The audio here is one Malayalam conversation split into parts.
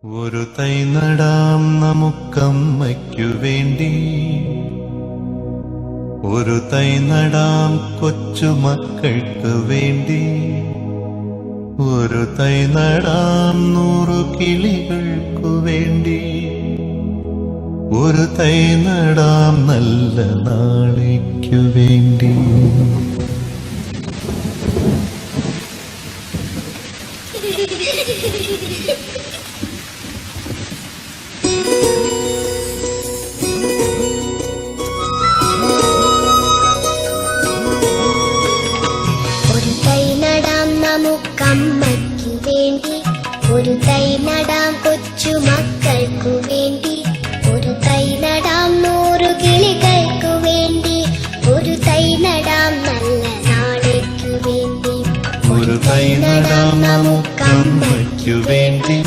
ഒരു തൈ നടാം നമുക്കമ്മയ്ക്കു വേണ്ടി, ഒരു തൈ നടാം കൊച്ചുമക്കൾക്ക് വേണ്ടി, ഒരു തൈ നടാം 100 കിളികൾക്കു വേണ്ടി, ഒരു തൈ നടാം നല്ല നാളേക്കു വേണ്ടി. നമുക്കമ്മയ്ക്കു വേണ്ടി, ഒരു തൈ നടാം കൊച്ചുമക്കൾക്കു വേണ്ടി, ഒരു തൈ നടാം 100 കിളികൾക്കു വേണ്ടി, ഒരു തൈ നടാം നല്ല നാളേക്കു വേണ്ടി. ഒരു തൈ നടാം നമുക്കമ്മയ്ക്കു വേണ്ടി,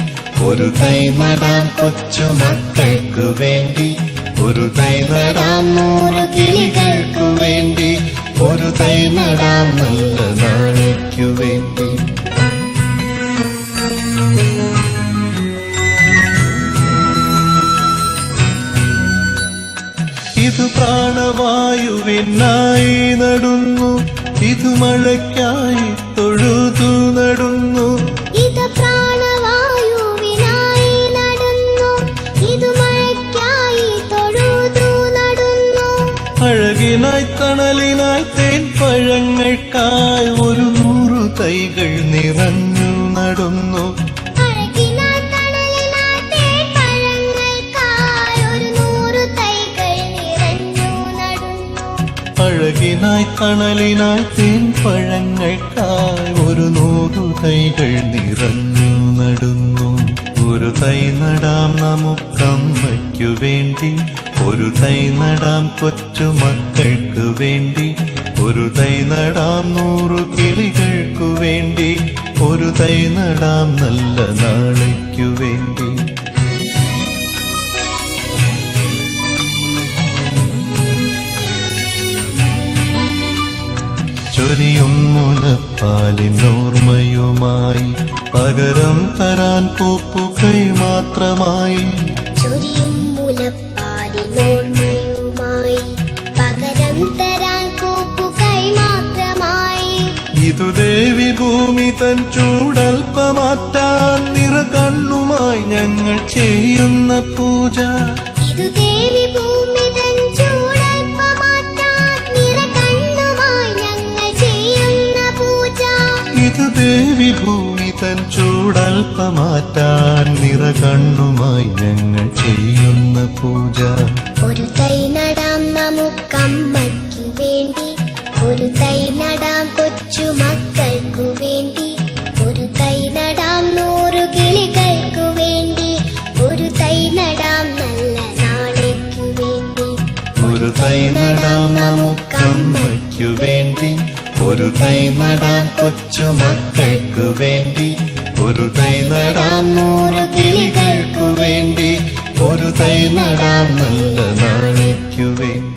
ഒരു തൈ നടാം കൊച്ചുമക്കൾക്കു വേണ്ടി, ഒരു തൈ നടാം 100 കിളികൾക്കു വേണ്ടി, ഒരു തൈ നടാം നല്ല നാളേക്കു വേണ്ടി. ഇത് പ്രാണവായുവിനായി നടുന്നു, ഇത് മഴയ്ക്കായി തൊഴുതു നടുന്നു, ഇത് പ്രാണവായുവിനായി നടുന്നു, ഇത് മഴയ്ക്കായി തൊഴുതു നടുന്നു. അഴകിനായി തണലിനായി തേൻ പഴങ്ങൾക്കായി 100 തൈകൾ നിറഞ്ഞു നടുന്നു, അഴകിനായി തണലിനായി തേൻ പഴങ്ങൾക്കായി 100 തൈകൾ നിറഞ്ഞു നടുന്നു. ഒരു തൈ നടാം നമുക്കമ്മയ്ക്കു വേണ്ടി, ഒരു തൈ നടാം കൊച്ചുമക്കൾക്കു വേണ്ടി, ഒരു തൈ നടാം 100 കിളികൾക്കു വേണ്ടി, ഒരു തൈ നടാം നല്ല നാളേക്കു വേണ്ടി. ചൊരിയും മുലപ്പാലിനോർമ്മയുമായി പകരം തരാൻ പൂപ്പുകൈ മാത്രമായി, ചൊരിയും മുലപ്പാലിനോർമ്മയുമായി പകരം തരാൻ പൂപ്പുകൈ മാത്രമായി. ഇതു ദേവി ഭൂമി തൻ ചൂടൽപ്പമാറ്റാൻ നിറകണ്ണുമായി ഞങ്ങൾ ചെയ്യുന്ന പൂജ, ഇതു ദേവി ഭൂമി തൻ ചൂടൽപ്പമാറ്റാൻ നിറകണ്ണുമായി ഞങ്ങൾ ചെയ്യുന്ന പൂജ, ഇതു ദേവി ഭൂമി തൻ ചൂടൽപ്പമാറ്റാൻ നിറകണ്ണുമായി ഞങ്ങൾ ചെയ്യുന്ന പൂജ. ഒരു തൈ നടാം നമുക്കമ്മയ്ക്കു വേണ്ടി, ഒരു തൈ നടാം കൊച്ചുമക്കൾക്കു വേണ്ടി, ഒരു തൈ നടാം 100 കിളികൾക്കു വേണ്ടി, ഒരു തൈ നടാം നല്ല നാളേക്കു വേണ്ടി. ഒരു തൈ നടാം നമുക്കമ്മയ്ക്കു വേണ്ടി, ഒരു തൈ നടാം കൊച്ചുമക്കൾക്കു വേണ്ടി, ഒരു തൈ നടാം 100 കിളികൾക്കു വേണ്ടി, ഒരു തൈ നടാം നല്ല നാളേക്കു വേണ്ടി.